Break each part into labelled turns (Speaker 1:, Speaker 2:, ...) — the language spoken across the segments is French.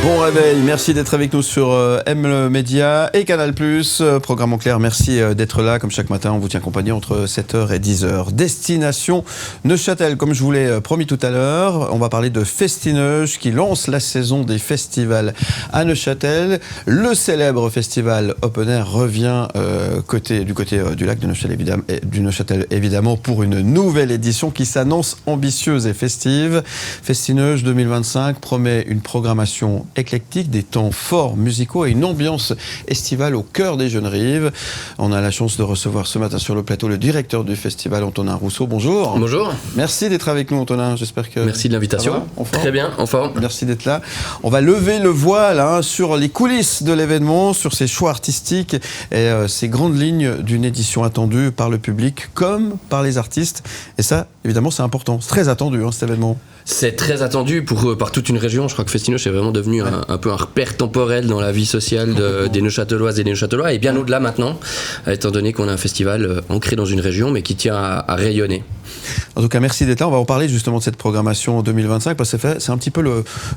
Speaker 1: Bon réveil, merci d'être avec nous sur M Média et Canal+. Programme en clair, merci d'être là. Comme chaque matin, on vous tient compagnie entre 7h et 10h. Destination Neuchâtel, comme je vous l'ai promis tout à l'heure, on va parler de Festineuch qui lance la saison des festivals à Neuchâtel. Le célèbre festival Open Air revient du côté du lac de Neuchâtel, évidemment, pour une nouvelle édition qui s'annonce ambitieuse et festive. Festineuch 2025 promet une programmation éclectique, des temps forts musicaux et une ambiance estivale au cœur des Jeunes Rives. On a la chance de recevoir ce matin sur le plateau le directeur du festival, Antonin Rousseau. Bonjour.
Speaker 2: Bonjour.
Speaker 1: Merci d'être avec nous, Antonin. J'espère que...
Speaker 2: Merci de l'invitation. Très bien, en forme.
Speaker 1: Merci d'être là. On va lever le voile sur les coulisses de l'événement, sur ses choix artistiques et ces grandes lignes d'une édition attendue par le public comme par les artistes. Et ça, évidemment, c'est important. C'est très attendu, cet événement.
Speaker 2: C'est très attendu par toute une région. Je crois que Festineuch est vraiment devenu un peu un repère temporel dans la vie sociale des Neuchâteloises et des Neuchâtelois, et bien au-delà maintenant, étant donné qu'on a un festival ancré dans une région, mais qui tient à rayonner.
Speaker 1: En tout cas, merci d'être là. On va en parler justement de cette programmation 2025, parce que c'est un petit peu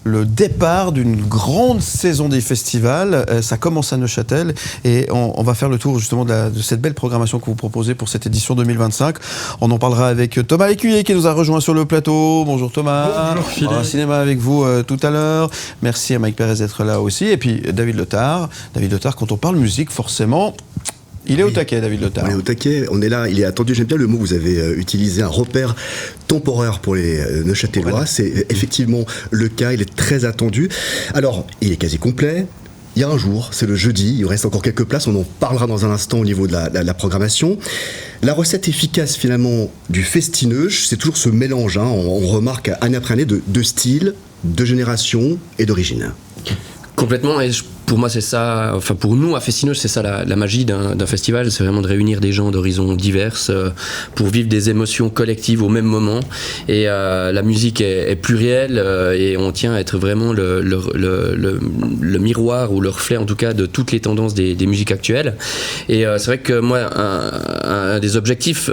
Speaker 1: le départ d'une grande saison des festivals. Ça commence à Neuchâtel, et on va faire le tour justement de cette belle programmation que vous proposez pour cette édition 2025. On en parlera avec Thomas Écuyer qui nous a rejoint sur le plateau. Bonjour Thomas.
Speaker 3: Bonjour Philippe. On va
Speaker 1: cinéma avec vous tout à l'heure. Merci à Mike Pérez d'être là aussi. Et puis David Lotard. David Lotard, quand on parle musique, forcément... Il est au taquet, David Lotard.
Speaker 4: On est au taquet, on est là, il est attendu. J'aime bien le mot que vous avez utilisé, un repère temporaire pour les Neuchâtelois. Voilà. C'est effectivement le cas, il est très attendu. Alors, il est quasi complet. Il y a un jour, c'est le jeudi, il reste encore quelques places, on en parlera dans un instant au niveau de la programmation. La recette efficace finalement du Festineuch, c'est toujours ce mélange, on remarque année après année, de styles, de générations et d'origines.
Speaker 2: Complètement, et pour moi c'est ça, enfin pour nous à Festineuch c'est ça la magie d'un festival, c'est vraiment de réunir des gens d'horizons divers pour vivre des émotions collectives au même moment, et la musique est plurielle et on tient à être vraiment le miroir ou le reflet en tout cas de toutes les tendances des musiques actuelles. Et c'est vrai que moi un des objectifs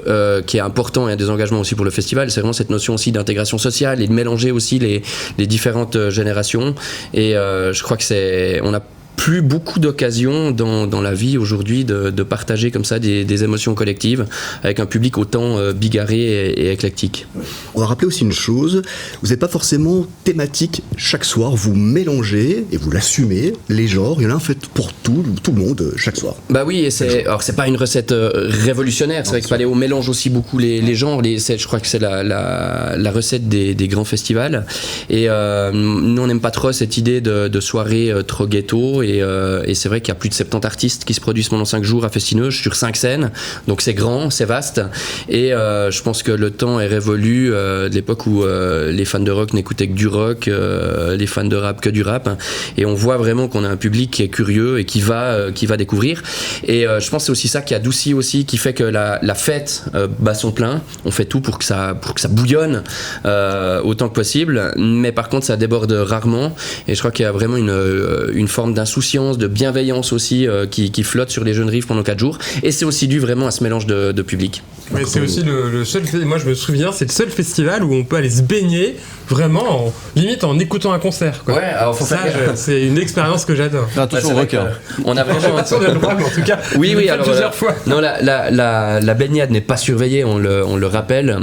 Speaker 2: qui est important et un des engagements aussi pour le festival, c'est vraiment cette notion aussi d'intégration sociale et de mélanger aussi les différentes générations, et je crois que on a plus beaucoup d'occasions dans la vie aujourd'hui de partager comme ça des émotions collectives avec un public autant bigarré et éclectique.
Speaker 4: On va rappeler aussi une chose, vous n'êtes pas forcément thématique chaque soir, vous mélangez et vous l'assumez les genres, il y en a en fait pour tout le monde chaque soir.
Speaker 2: Bah oui, et alors c'est pas une recette révolutionnaire, c'est vrai que Paléo mélange aussi beaucoup les genres, je crois que c'est la recette des grands festivals, et nous on n'aime pas trop cette idée de soirée trop ghetto, et c'est vrai qu'il y a plus de 70 artistes qui se produisent pendant 5 jours à Festineuch sur 5 scènes, donc c'est grand, c'est vaste, et je pense que le temps est révolu de l'époque où les fans de rock n'écoutaient que du rock, les fans de rap que du rap, et on voit vraiment qu'on a un public qui est curieux et qui va découvrir, et je pense que c'est aussi ça qui adoucit aussi, qui fait que la fête bat son plein. On fait tout pour que ça bouillonne autant que possible, mais par contre ça déborde rarement, et je crois qu'il y a vraiment une forme d'insouciance, de bienveillance aussi qui flotte sur les Jeunes Rives pendant 4 jours, et c'est aussi dû vraiment à ce mélange de public.
Speaker 3: Mais c'est aussi le seul, moi je me souviens, c'est le seul festival où on peut aller se baigner vraiment limite en écoutant un concert, quoi.
Speaker 2: Ouais, alors
Speaker 3: c'est une expérience que j'adore.
Speaker 1: Attention requin.
Speaker 2: On a vraiment
Speaker 3: en tout cas.
Speaker 2: Oui, alors
Speaker 3: plusieurs fois.
Speaker 2: Non, la baignade n'est pas surveillée, on le rappelle,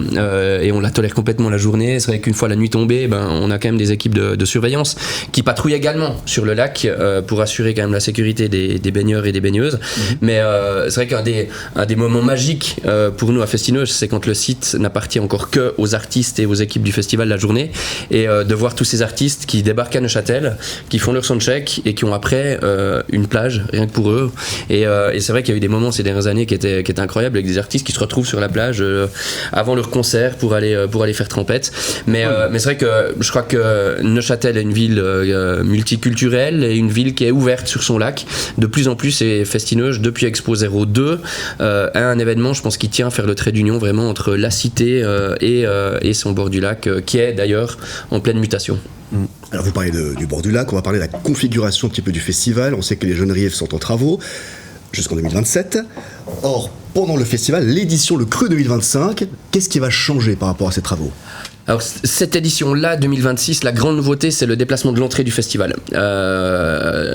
Speaker 2: et on la tolère complètement la journée. C'est vrai qu'une fois la nuit tombée, on a quand même des équipes de surveillance qui patrouillent également sur le lac pour assurer quand même la sécurité des baigneurs et des baigneuses. Mais c'est vrai qu'un des moments magiques pour nous à Festineuch, c'est quand le site n'appartient encore que aux artistes et aux équipes du festival la journée, et de voir tous ces artistes qui débarquent à Neuchâtel, qui font leur soundcheck et qui ont après une plage rien que pour eux, et c'est vrai qu'il y a eu des moments ces dernières années qui étaient incroyables, avec des artistes qui se retrouvent sur la plage avant leur concert pour aller faire trempette, mais c'est vrai que je crois que Neuchâtel est une ville multiculturelle et une ville qui est ouverte sur son lac de plus en plus, et Festineuch depuis Expo 02 a un événement, je pense, qui tient à faire le trait d'union vraiment entre la cité et son bord du lac, qui est d'ailleurs en pleine mutation.
Speaker 4: Alors vous parlez du bord du lac, on va parler de la configuration un petit peu du festival. On sait que les Jeunes Rives sont en travaux jusqu'en 2027. Or, pendant le festival, l'édition Le Cru 2025. Qu'est-ce qui va changer par rapport à ces travaux ?
Speaker 2: Alors cette édition-là, 2026, la grande nouveauté, c'est le déplacement de l'entrée du festival.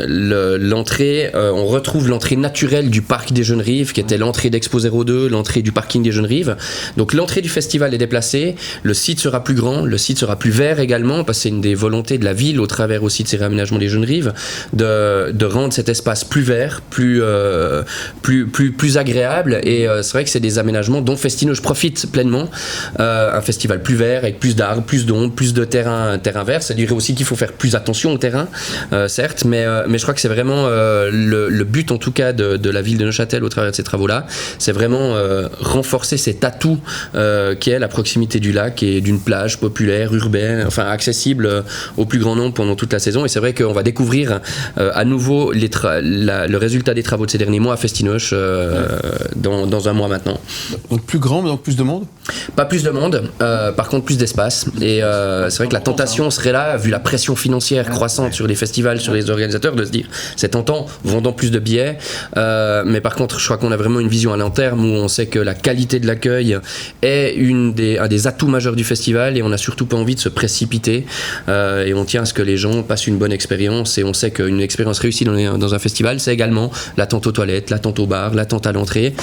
Speaker 2: L'entrée, on retrouve l'entrée naturelle du parc des Jeunes Rives, qui était l'entrée d'Expo 02, l'entrée du parking des Jeunes Rives. Donc l'entrée du festival est déplacée, le site sera plus grand, le site sera plus vert également, parce que c'est une des volontés de la ville, au travers aussi de ces réaménagements des Jeunes Rives, de rendre cet espace plus vert, plus agréable. Et c'est vrai que c'est des aménagements dont Festinoche profite pleinement. Un festival plus vert, avec plus d'arbres, plus d'ombre, plus de terrain vert. Ça dirait aussi qu'il faut faire plus attention au terrain, certes, mais je crois que c'est vraiment le but en tout cas de la ville de Neuchâtel au travers de ces travaux-là, c'est vraiment renforcer cet atout qui est la proximité du lac et d'une plage populaire, urbaine, enfin accessible au plus grand nombre pendant toute la saison. Et c'est vrai qu'on va découvrir à nouveau le résultat des travaux de ces derniers mois à Festinoche dans un mois maintenant.
Speaker 1: Donc plus grand, mais donc plus de monde ?
Speaker 2: Pas plus de monde, par contre plus d'espace. Et c'est vrai que la tentation serait là, vu la pression financière croissante sur les festivals, sur les organisateurs, de se dire c'est tentant, vendons plus de billets. Mais par contre, je crois qu'on a vraiment une vision à long terme où on sait que la qualité de l'accueil est un des atouts majeurs du festival et on n'a surtout pas envie de se précipiter. Et on tient à ce que les gens passent une bonne expérience et on sait qu'une expérience réussie dans un festival, c'est également l'attente aux toilettes, l'attente au bar, l'attente à l'entrée,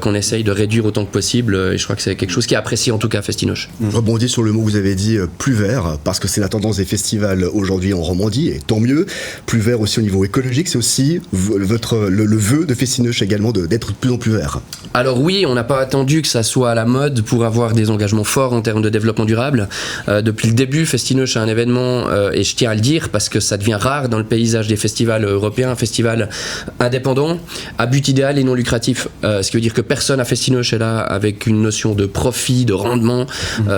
Speaker 2: qu'on essaye de réduire autant que possible. Et je crois que c'est quelque chose qui est apprécié en tout cas à Festinoche.
Speaker 4: Je rebondis sur le mot que vous avez dit, plus vert, parce que c'est la tendance des festivals aujourd'hui en Romandie, et tant mieux. Plus vert aussi au niveau écologique, c'est aussi le vœu de Festinoche également d'être de plus en plus vert.
Speaker 2: Alors oui, on n'a pas attendu que ça soit à la mode pour avoir des engagements forts en termes de développement durable. Depuis le début, Festinoche est un événement, et je tiens à le dire, parce que ça devient rare dans le paysage des festivals européens, un festival indépendant, à but idéal et non lucratif. Ce qui veut dire que personne à Festinoche est là avec une notion de profit, de rendement.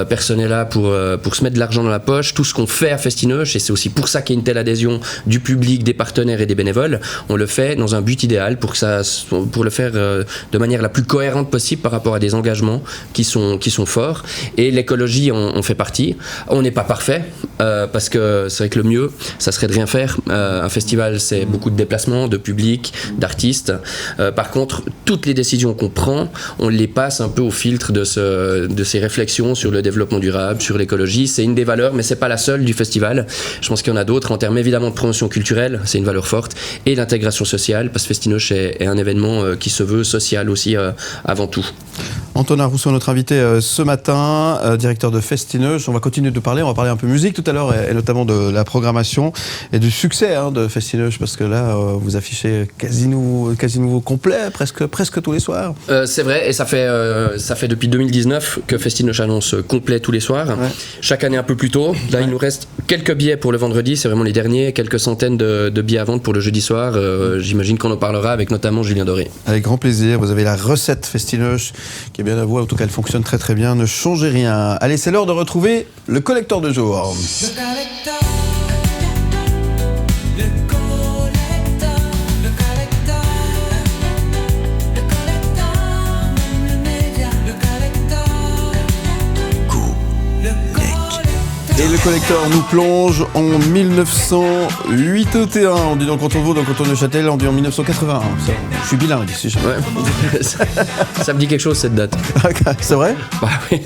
Speaker 2: Personne n'est là pour se mettre de l'argent dans la poche. Tout ce qu'on fait à Festinoche, et c'est aussi pour ça qu'il y a une telle adhésion du public, des partenaires et des bénévoles, on le fait dans un but idéal pour le faire de manière la plus cohérente possible par rapport à des engagements qui sont forts. Et l'écologie en fait partie. On n'est pas parfait, parce que c'est vrai que le mieux, ça serait de rien faire. Un festival, c'est beaucoup de déplacements, de public, d'artistes. Par contre, toutes les décisions qu'on prend, on les passe un peu au filtre de ces réflexions sur le développement durable, sur l'écologie. C'est une des valeurs, mais c'est pas la seule du festival. Je pense qu'il y en a d'autres en termes évidemment de promotion culturelle, c'est une valeur forte, et l'intégration sociale, parce que Festinoche est un événement qui se veut social aussi avant tout.
Speaker 1: Antonin Rousseau, notre invité ce matin, directeur de Festinoche. On va continuer de parler, on va parler un peu musique tout à l'heure, et notamment de la programmation et du succès de Festinoche, parce que là, vous affichez quasi nouveau complet, presque tous les soirs.
Speaker 2: C'est vrai, et ça fait depuis 2019 que Festinoche annonce complet tous les soirs. Ouais. Chaque année un peu plus tôt. Là, il nous reste quelques billets pour le vendredi, c'est vraiment les derniers, quelques centaines de billets à vendre pour le jeudi soir. J'imagine qu'on en parlera avec notamment Julien Doré.
Speaker 1: Avec grand plaisir, vous avez la recette Festinoche qui est bien à vous, en tout cas elle fonctionne très très bien, ne changez rien. Allez, c'est l'heure de retrouver le collecteur de jour. Et le collecteur nous plonge en 1981. On dit dans le canton de Vaud, dans le canton de Neuchâtel, on dit en 1981. Je suis bilingue ici.
Speaker 2: Ouais. Ça me dit quelque chose cette date.
Speaker 1: C'est vrai ?
Speaker 2: Bah oui.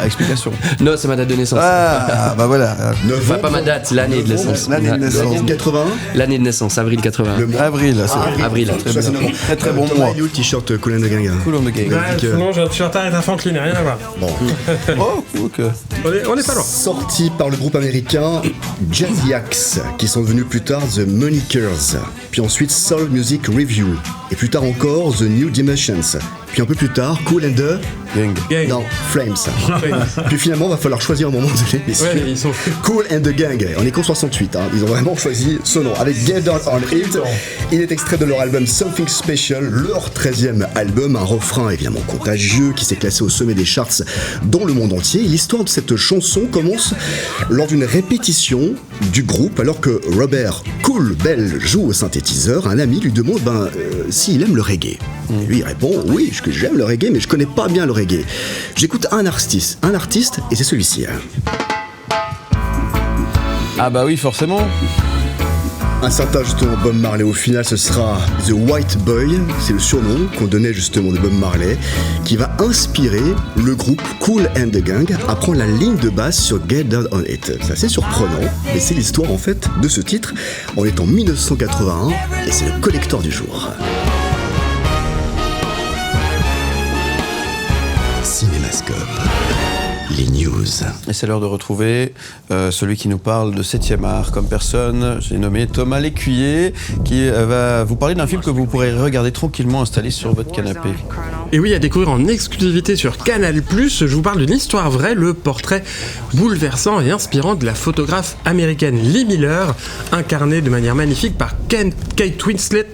Speaker 1: Explication.
Speaker 2: Non, c'est ma date de naissance.
Speaker 1: Ah, bah voilà.
Speaker 2: Enfin, pas ma date, l'année de naissance.
Speaker 4: L'année de naissance. 81 ?
Speaker 2: L'année de naissance, avril 81.
Speaker 1: Avril, c'est
Speaker 2: avril.
Speaker 1: Très très bon mois.
Speaker 4: Le t-shirt Cool and the Gang.
Speaker 1: Cool and the Gang.
Speaker 3: Sinon, j'ai un t-shirt avec un Franklin, rien à voir.
Speaker 4: Bon.
Speaker 1: Oh, ok.
Speaker 3: On est pas loin.
Speaker 4: Sorti par le groupe américain Jazziacs, qui sont devenus plus tard The Monikers, puis ensuite Soul Music Review, et plus tard encore The New Dimensions, puis un peu plus tard Cool and the
Speaker 1: Gang.
Speaker 4: Non, Flames. Puis finalement, va falloir choisir un moment donné.
Speaker 3: Ouais, ils sont
Speaker 4: Cool and the Gang. On est qu'en 68. Ils ont vraiment choisi ce nom. Avec Get Down on It. Il est extrait de leur album Something Special, leur 13e album. Un refrain évidemment contagieux qui s'est classé au sommet des charts dans le monde entier. Et l'histoire de cette chanson commence lors d'une répétition du groupe, alors que Robert Cool Bell joue au synthétiseur. Un ami lui demande s'il aime le reggae. Et lui il répond oui, j'aime le reggae, mais je connais pas bien le reggae. J'écoute un artiste, et c'est celui-ci.
Speaker 1: Ah bah oui, forcément.
Speaker 4: Un certain justement Bob Marley, au final ce sera The White Boy, c'est le surnom qu'on donnait justement de Bob Marley, qui va inspirer le groupe Kool and the Gang à prendre la ligne de basse sur Get Down on It. C'est assez surprenant, mais c'est l'histoire en fait de ce titre. On est en 1981 et c'est le collector du jour. Cinémascope. Les news.
Speaker 1: Et c'est l'heure de retrouver celui qui nous parle de 7e art comme personne. J'ai nommé Thomas Lécuyer, qui va vous parler d'un film que vous pourrez regarder tranquillement installé sur votre canapé.
Speaker 3: Et oui, à découvrir en exclusivité sur Canal+, je vous parle d'une histoire vraie, le portrait bouleversant et inspirant de la photographe américaine Lee Miller, incarnée de manière magnifique par Kate Winslet,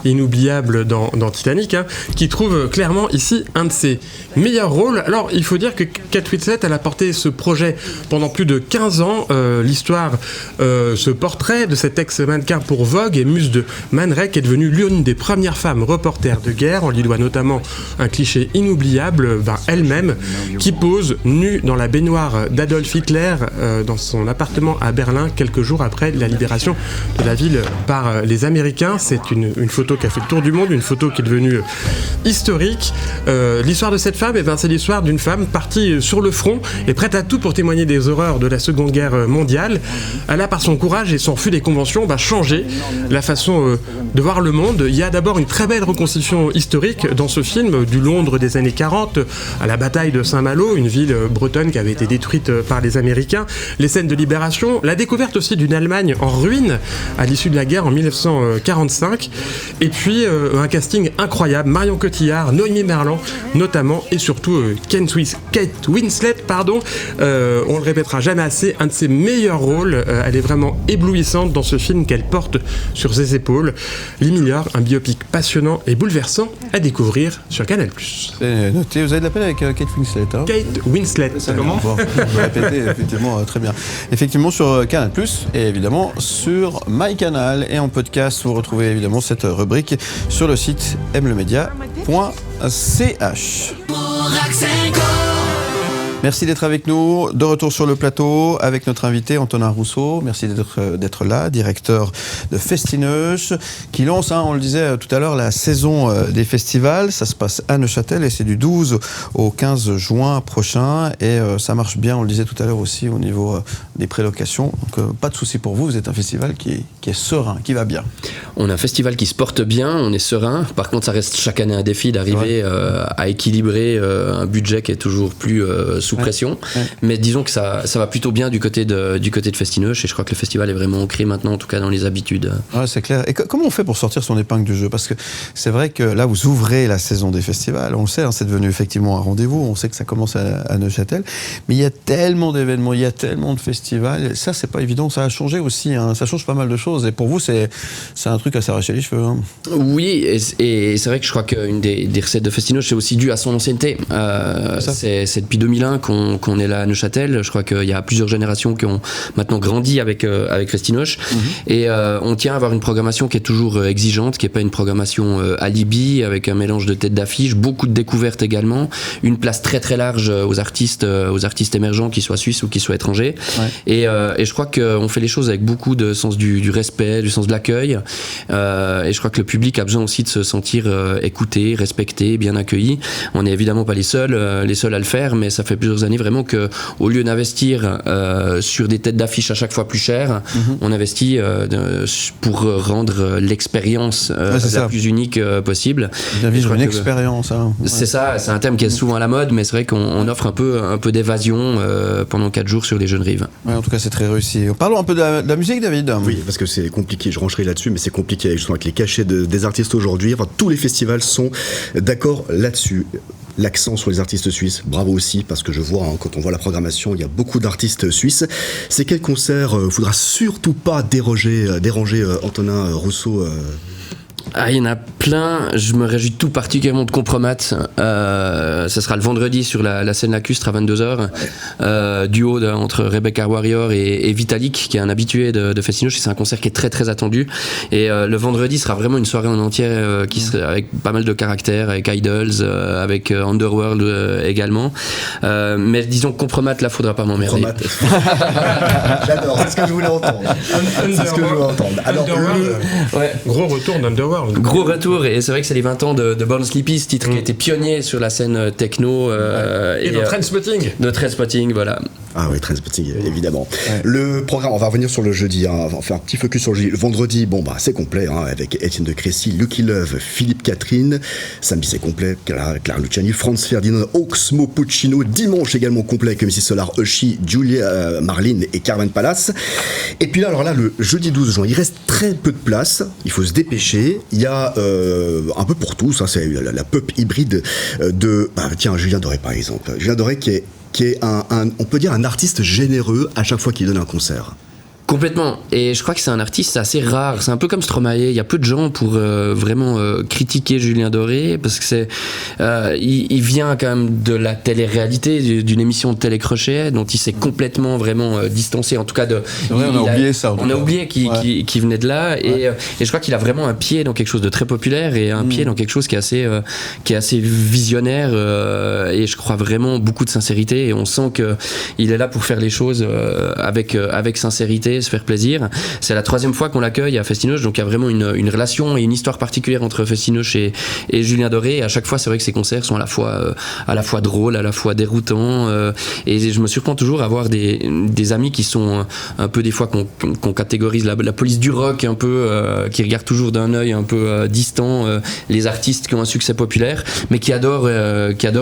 Speaker 3: inoubliable dans Titanic, qui trouve clairement ici un de ses meilleurs rôles. Alors, il faut dire que Kate Winslet, elle a porté ce projet pendant plus de 15 ans. L'histoire, ce portrait de cet ex-mannequin pour Vogue et muse de Man Ray, qui est devenue l'une des premières femmes reporters de guerre. On lui doit notamment un cliché inoubliable, elle-même, qui pose nue dans la baignoire d'Adolf Hitler dans son appartement à Berlin quelques jours après la libération de la ville par les Américains. C'est une photo qui a fait le tour du monde, une photo qui est devenue historique. L'histoire de cette femme, c'est l'histoire d'une femme partie sur le front et prête à tout pour témoigner des horreurs de la Seconde Guerre mondiale. Elle a, par son courage et son refus des conventions, changé la façon de voir le monde. Il y a d'abord une très belle reconstitution historique dans ce film, du Londres des années 40 à la bataille de Saint-Malo, une ville bretonne qui avait été détruite par les Américains, les scènes de libération, la découverte aussi d'une Allemagne en ruine à l'issue de la guerre en 1945, et puis un casting incroyable, Marion Cotillard, Noémie Merlan notamment, et surtout Kate Winslet, on le répétera jamais assez, un de ses meilleurs rôles. Elle est vraiment éblouissante dans ce film qu'elle porte sur ses épaules. Lee Miller, un biopic passionnant et bouleversant à découvrir sur Canal+.
Speaker 1: C'est noté, vous avez de la peine avec Kate Winslet,
Speaker 3: Kate Winslet,
Speaker 1: comment vous répétez, effectivement, très bien. Effectivement sur Canal+, et évidemment sur MyCanal, et en podcast, vous retrouvez évidemment cette rubrique sur le site mlemedia.ch. Merci d'être avec nous. De retour sur le plateau avec notre invité Antonin Rousseau. Merci d'être là, directeur de Festineuch, qui lance, on le disait tout à l'heure, la saison des festivals. Ça se passe à Neuchâtel et c'est du 12 au 15 juin prochain. Et ça marche bien, on le disait tout à l'heure aussi, au niveau des prélocations. Donc pas de souci pour vous, vous êtes un festival qui est serein, qui va bien.
Speaker 2: On a un festival qui se porte bien, on est serein. Par contre, ça reste chaque année un défi d'arriver à équilibrer un budget qui est toujours plus sous pression, mais disons que ça va plutôt bien du côté de Festineuch, et je crois que le festival est vraiment ancré maintenant, en tout cas dans les habitudes.
Speaker 1: Ouais, c'est clair. Et comment on fait pour sortir son épingle du jeu? Parce que c'est vrai que là, vous ouvrez la saison des festivals, on le sait, c'est devenu effectivement un rendez-vous, on sait que ça commence à Neuchâtel, mais il y a tellement d'événements, il y a tellement de festivals, ça c'est pas évident, ça a changé aussi, ça change pas mal de choses, et pour vous c'est un truc à s'arracher les cheveux.
Speaker 2: Oui, et c'est vrai que je crois qu'une des recettes de Festineuch, c'est aussi dû à son ancienneté. C'est depuis 2001 qu'on est là à Neuchâtel. Je crois qu'il y a plusieurs générations qui ont maintenant grandi avec Festineuch. Et on tient à avoir une programmation qui est toujours exigeante, qui n'est pas une programmation alibi, avec un mélange de têtes d'affiche, beaucoup de découvertes également, une place très très large aux artistes émergents, qu'ils soient suisses ou qu'ils soient étrangers. Et je crois qu'on fait les choses avec beaucoup de sens du respect, du sens de l'accueil. Et je crois que le public a besoin aussi de se sentir écouté, respecté, bien accueilli. On n'est évidemment pas les seuls à le faire, mais ça fait plusieurs années vraiment que, au lieu d'investir sur des têtes d'affiche à chaque fois plus chères, on investit pour rendre l'expérience la plus unique possible.
Speaker 1: Bien vivre une expérience.
Speaker 2: C'est ça, c'est un thème qui est souvent à la mode, mais c'est vrai qu'on offre un peu d'évasion pendant 4 jours sur les jeunes rives.
Speaker 1: Ouais, en tout cas, c'est très réussi. Parlons un peu de la musique, David.
Speaker 4: Oui, parce que c'est compliqué, je rangerai là-dessus, mais c'est compliqué justement avec les cachets des artistes aujourd'hui. Enfin, tous les festivals sont d'accord là-dessus. L'accent sur les artistes suisses, bravo aussi, parce que je vois, quand on voit la programmation, il y a beaucoup d'artistes suisses. C'est quel concert faudra surtout pas déranger Antonin Rousseau
Speaker 2: Il y en a plein. Je me réjouis tout particulièrement de Compromat. Ça sera le vendredi sur la scène lacustre à 22h. Duo entre Rebecca Warrior et Vitalik, qui est un habitué de Festinoche. C'est un concert qui est très très attendu. Et le vendredi sera vraiment une soirée en entière qui sera avec pas mal de caractères, avec Idols, avec Underworld également. Mais disons Compromat, là, faudra pas m'emmerder.
Speaker 4: J'adore, c'est ce que je voulais entendre. Alors,
Speaker 3: Gros retour d'Underworld.
Speaker 2: Gros retour, et c'est vrai que c'est les 20 ans de Born Sleepy, ce titre qui a été pionnier sur la scène techno.
Speaker 3: Et de Trainspotting.
Speaker 2: De Trainspotting, voilà.
Speaker 4: Ah oui, Trainspotting, évidemment. Le programme, on va revenir sur le jeudi, on va faire un petit focus sur le jeudi. Le vendredi, c'est complet, avec Étienne de Crécy, Lucky Love, Philippe Catherine. Samedi, c'est complet, Clara Luciani, Franz Ferdinand, Oxmo Puccino. Dimanche, également complet, avec Mrs. Solar, Ushi, Julia Marlin et Carmen Palace. Et puis là, le jeudi 12 juin, il reste très peu de place, il faut se dépêcher. Il y a un peu pour tous, c'est la pop hybride de Julien Doré par exemple. Julien Doré qui est on peut dire un artiste généreux à chaque fois qu'il donne un concert.
Speaker 2: Complètement, et je crois que c'est un artiste assez rare, c'est un peu comme Stromae, il y a peu de gens pour vraiment critiquer Julien Doré, parce que il vient quand même de la télé-réalité, d'une émission de télécrochet, dont il s'est complètement vraiment distancé, en tout cas
Speaker 1: on a oublié ça.
Speaker 2: On a oublié qu'il venait de là, et je crois qu'il a vraiment un pied dans quelque chose de très populaire, et un pied dans quelque chose qui est assez visionnaire, et je crois vraiment beaucoup de sincérité, et on sent qu'il est là pour faire les choses avec sincérité, se faire plaisir. C'est la 3e fois qu'on l'accueille à Festinoche, donc il y a vraiment une relation et une histoire particulière entre Festinoche et Julien Doré. Et à chaque fois, c'est vrai que ces concerts sont à la fois drôles, à la fois déroutants, et je me surprends toujours à voir des amis qui sont un peu, des fois qu'on catégorise la police du rock, un peu qui regardent toujours d'un œil un peu distant les artistes qui ont un succès populaire, mais qui adorent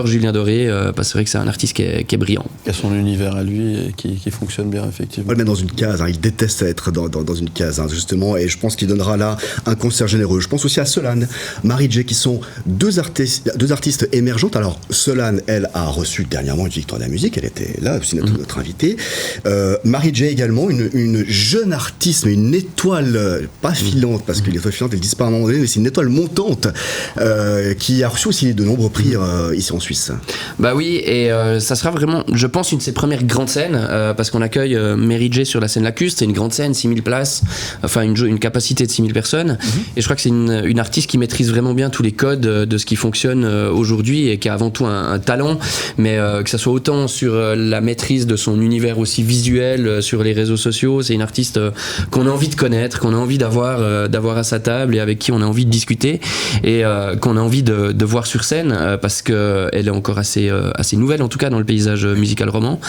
Speaker 2: Julien Doré, parce que c'est vrai que c'est un artiste qui est brillant.
Speaker 1: Il a son univers à lui et qui fonctionne bien, effectivement.
Speaker 4: On le met dans une case, il déteste être dans une case, justement, et je pense qu'il donnera là un concert généreux. Je pense aussi à Solane, Mary J, qui sont deux artistes émergentes. Alors Solane, elle a reçu dernièrement une victoire de la musique, elle était là aussi, notre invitée. Mary J également, une jeune artiste, mais une étoile pas filante, parce que l'étoile filante elle disparaît à un moment donné, mais c'est une étoile montante qui a reçu aussi de nombreux prix ici en Suisse.
Speaker 2: Bah oui, et ça sera vraiment, je pense, une de ses premières grandes scènes, parce qu'on accueille Mary J sur la scène lacustre. C'est une grande scène, 6000 places, enfin une capacité de 6000 personnes. Et je crois que c'est une artiste qui maîtrise vraiment bien tous les codes de ce qui fonctionne aujourd'hui, et qui a avant tout un talent, mais que ça soit autant sur la maîtrise de son univers aussi visuel sur les réseaux sociaux. C'est une artiste qu'on a envie de connaître, qu'on a envie d'avoir à sa table, et avec qui on a envie de discuter, et qu'on a envie de voir sur scène, parce qu'elle est encore assez nouvelle, en tout cas dans le paysage musical roman.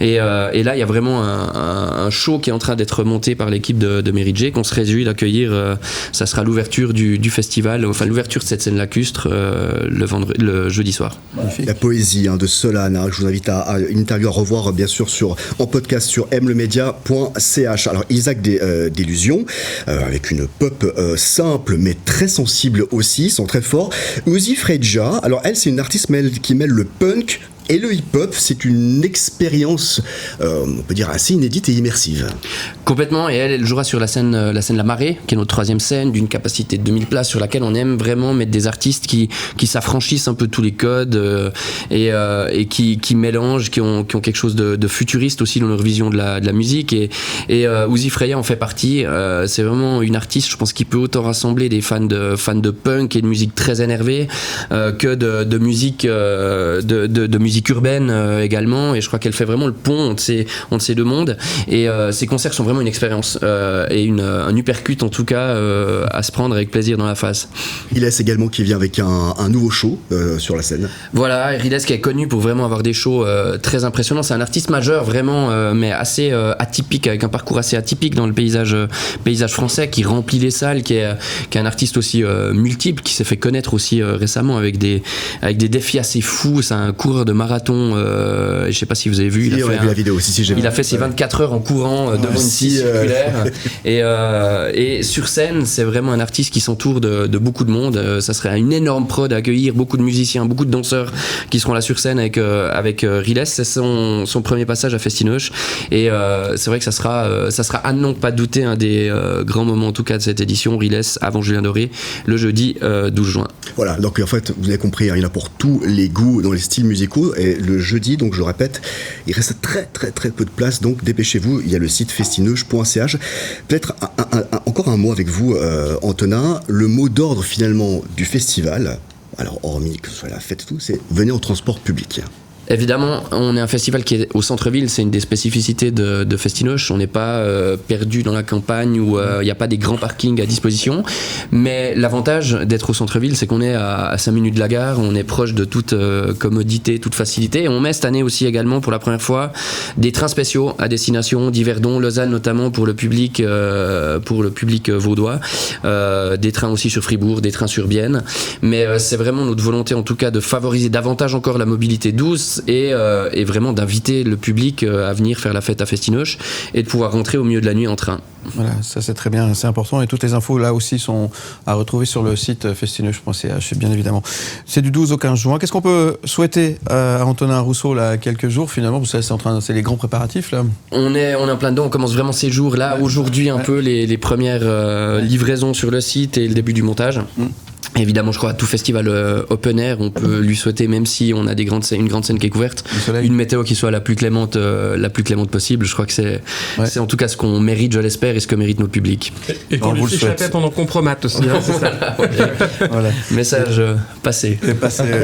Speaker 2: Et là, il y a vraiment un show qui est en train d'être monté par l'équipe de Mary J, qu'on se réjouit d'accueillir. Ça sera l'ouverture du festival, enfin l'ouverture de cette scène lacustre le jeudi soir.
Speaker 4: La poésie de Solane, je vous invite à une interview à revoir bien sûr en podcast sur mlemedia.ch. Alors Isaac d'Illusion, avec une pop simple mais très sensible aussi, sont très forts. Uzi Freja, alors elle c'est une artiste qui mêle le punk et le hip-hop. C'est une expérience, on peut dire, assez inédite et immersive.
Speaker 2: Complètement, et elle jouera sur la scène La Marée, qui est notre 3e scène, d'une capacité de 2000 places, sur laquelle on aime vraiment mettre des artistes qui s'affranchissent un peu de tous les codes, et qui mélangent, qui ont quelque chose de futuriste aussi dans leur vision de la musique. Et Uzi Freya en fait partie. C'est vraiment une artiste, je pense, qui peut autant rassembler des fans de punk et de musique très énervée, que de musique de musique urbaine également, et je crois qu'elle fait vraiment le pont entre ces deux mondes, et ces concerts sont vraiment une expérience, et un uppercut en tout cas à se prendre avec plaisir dans la face.
Speaker 4: Riles également qui vient avec un nouveau show sur la scène.
Speaker 2: Voilà, Riles qui est connu pour vraiment avoir des shows très impressionnants. C'est un artiste majeur vraiment, mais assez atypique, avec un parcours assez atypique dans le paysage français, qui remplit les salles, qui est un artiste aussi multiple, qui s'est fait connaître aussi récemment avec des défis assez fous. C'est un coureur de marathon marathon. Je sais pas si vous avez vu.
Speaker 4: On a vu la vidéo aussi.
Speaker 2: Il a fait ses 24 heures en courant devant une scie circulaire. Et sur scène, c'est vraiment un artiste qui s'entoure de beaucoup de monde. Ça serait une énorme prod à accueillir beaucoup de musiciens, beaucoup de danseurs qui seront là sur scène avec Riles. C'est son premier passage à Festinoche. Et c'est vrai que ça sera à ne pas douter un des grands moments en tout cas de cette édition. Riles avant Julien Doré, le jeudi 12 juin.
Speaker 4: Voilà, donc en fait, vous avez compris, il y en a pour tous les goûts dans les styles musicaux. Et le jeudi, donc je répète, il reste très très très peu de place, donc dépêchez-vous. Il y a le site festinoche.ch. Peut-être encore un mot avec vous, Antonin. Le mot d'ordre finalement du festival, alors hormis que ce soit la fête et tout, c'est venez en transport public.
Speaker 2: Évidemment, on est un festival qui est au centre-ville, c'est une des spécificités de Festinoche. On n'est pas perdu dans la campagne où il n'y a pas des grands parkings à disposition. Mais l'avantage d'être au centre-ville, c'est qu'on est à 5 minutes de la gare, on est proche de toute commodité, toute facilité. Et on met cette année aussi également, pour la première fois, des trains spéciaux à destination d'Yverdon, Lausanne notamment pour le public vaudois. Des trains aussi sur Fribourg, des trains sur Bienne. Mais c'est vraiment notre volonté en tout cas de favoriser davantage encore la mobilité douce et vraiment d'inviter le public à venir faire la fête à Festinoche et de pouvoir rentrer au milieu de la nuit en train.
Speaker 1: Voilà, ça c'est très bien, c'est important et toutes les infos là aussi sont à retrouver sur le site festinoche.ch bien évidemment. C'est du 12 au 15 juin. Qu'est-ce qu'on peut souhaiter à Antonin Rousseau là quelques jours finalement? Vous savez, c'est les grands préparatifs là. On
Speaker 2: est en plein dedans, on commence vraiment ces jours là. Aujourd'hui un peu les premières livraisons sur le site et le début du montage. Évidemment, je crois à tout festival open air, on peut lui souhaiter, même si on a une grande scène qui est couverte, une météo qui soit la plus clémente possible. Je crois que c'est en tout cas ce qu'on mérite, je l'espère, et ce que mérite notre public.
Speaker 3: Et qu'on lui fiche la tête pendant qu'on compromate aussi. C'est ça.
Speaker 1: Voilà.
Speaker 2: Message passé.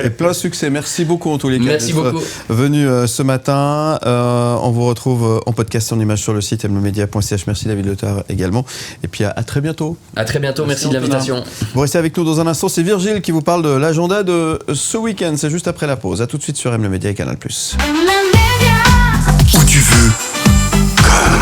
Speaker 1: Et plein succès. Merci beaucoup en tous les cas.
Speaker 2: Merci beaucoup.
Speaker 1: Venu ce matin. On vous retrouve en podcast en image sur le site mlemedia.ch. Merci David Letard également. Et puis à très bientôt.
Speaker 2: À très bientôt. Merci de l'invitation.
Speaker 1: Vous restez avec nous dans un instant. C'est Virgile qui vous parle de l'agenda de ce week-end. C'est juste après la pause. À tout de suite sur M le Média et Canal+.
Speaker 5: Où tu veux, comme